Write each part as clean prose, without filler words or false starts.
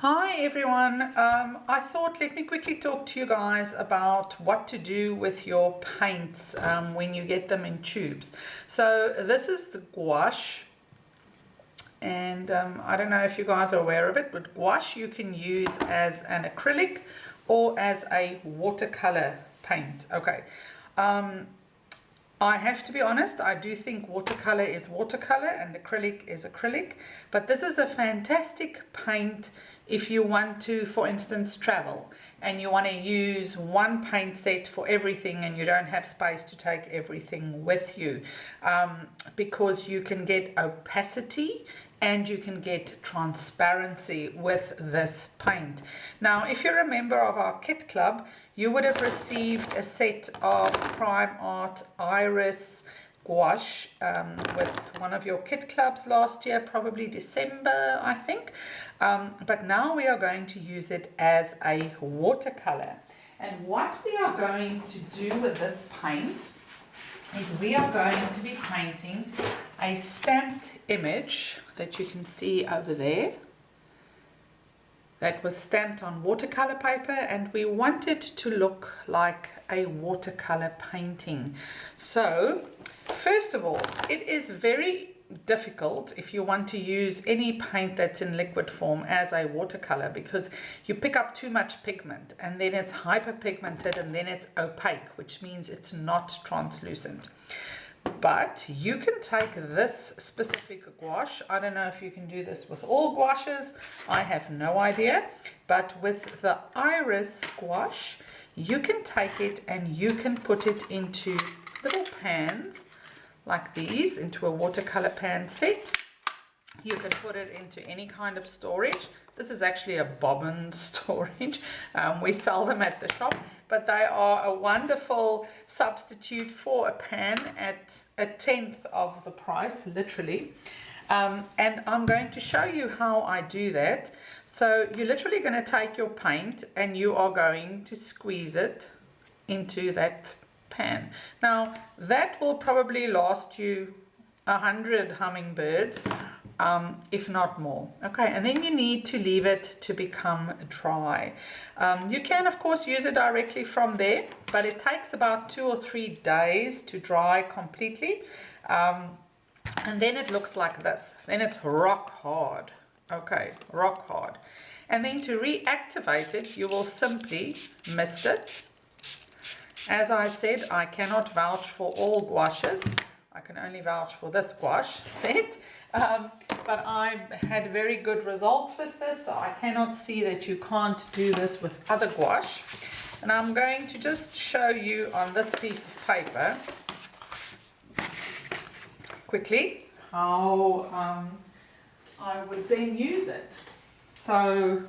Hi everyone, I thought let me quickly talk to you guys about what to do with your paints when you get them in tubes. So this is the gouache, and I don't know if you guys are aware of it, but gouache you can use as an acrylic or as a watercolor paint. Okay. I have to be honest, I do think watercolor is watercolor and acrylic is acrylic, but this is a fantastic paint if you want to, for instance, travel and you want to use one paint set for everything and you don't have space to take everything with you, because you can get opacity and you can get transparency with this paint. Now, if you're a member of our kit club, you would have received a set of Prime Art Iris gouache with one of your kit clubs last year, probably December, I think. But now we are going to use it as a watercolor. And what we are going to do with this paint is we are going to be painting a stamped image that you can see over there. That was stamped on watercolor paper, and we want it to look like a watercolor painting. So first of all, it is very difficult if you want to use any paint that's in liquid form as a watercolor, because you pick up too much pigment and then it's hyperpigmented and then it's opaque, which means it's not translucent. But you can take this specific gouache. I don't know if you can do this with all gouaches. I have no idea. But with the Iris gouache, you can take it and you can put it into little pans like these, into a watercolor pan set. You can put it into any kind of storage. This is actually a bobbin storage. We sell them at the shop, but they are a wonderful substitute for a pan at a tenth of the price, literally. And I'm going to show you how I do that. So you're literally going to take your paint and you are going to squeeze it into that pan. Now that will probably last you 100 hummingbirds, if not more. Okay, and then you need to leave it to become dry. You can of course use it directly from there, but it takes about 2 or 3 days to dry completely, and then it looks like this. Then it's rock hard. Okay, rock hard. And then to reactivate it, you will simply mist it. As I said, I cannot vouch for all gouaches. I can only vouch for this gouache set. But I had very good results with this, so I cannot see that you can't do this with other gouache. And I'm going to just show you on this piece of paper quickly how I would then use it. So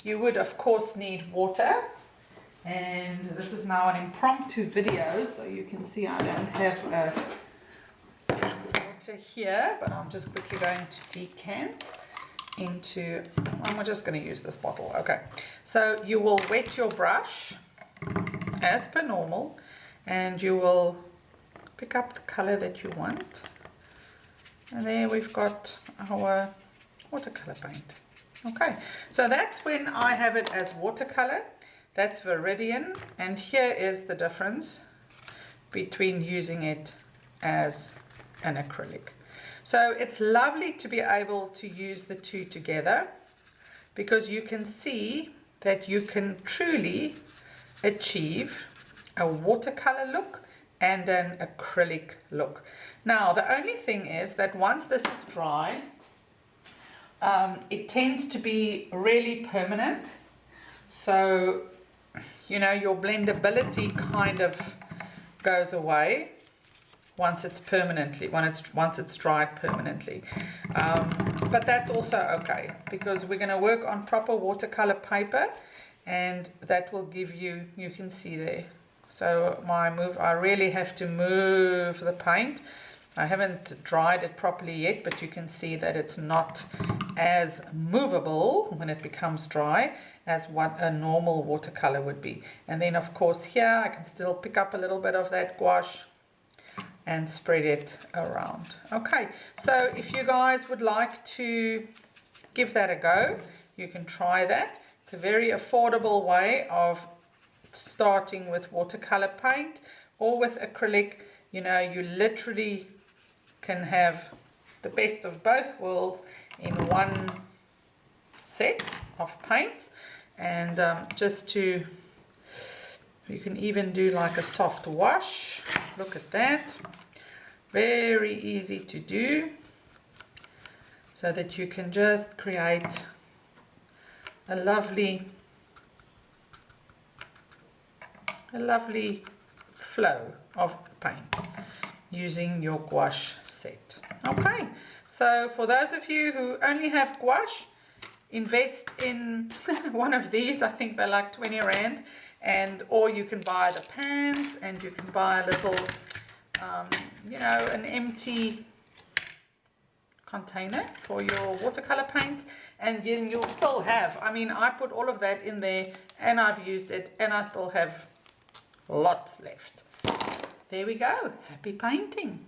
you would of course need water. And this is now an impromptu video, so you can see I don't have a water here, but I'm just quickly going to decant into, I'm just going to use this bottle. Okay, so you will wet your brush as per normal, and you will pick up the color that you want. And there we've got our watercolor paint. Okay, so that's when I have it as watercolor. That's Viridian, and here is the difference between using it as an acrylic. So it's lovely to be able to use the two together, because you can see that you can truly achieve a watercolor look and an acrylic look. Now the only thing is that once this is dry, it tends to be really permanent. So you know, your blendability kind of goes away once it's permanently, once it's dried permanently. But that's also okay, because we're going to work on proper watercolor paper, and that will give you, you can see there. So I really have to move the paint. I haven't dried it properly yet, but you can see that it's not as movable when it becomes dry as what a normal watercolor would be. And then of course here I can still pick up a little bit of that gouache and spread it around. Okay, so if you guys would like to give that a go, you can try that. It's a very affordable way of starting with watercolor paint or with acrylic. You know, you literally can have the best of both worlds in one set of paints. And you can even do like a soft wash. Look at that. Very easy to do, so that you can just create a lovely flow of paint using your gouache set. Okay, so for those of you who only have gouache, invest in one of these. I think they're like 20 Rand, or you can buy the pans, and you can buy a little you know, an empty container for your watercolor paints, and then you'll still have, I mean, I put all of that in there and I've used it and I still have lots left. There we go. Happy painting.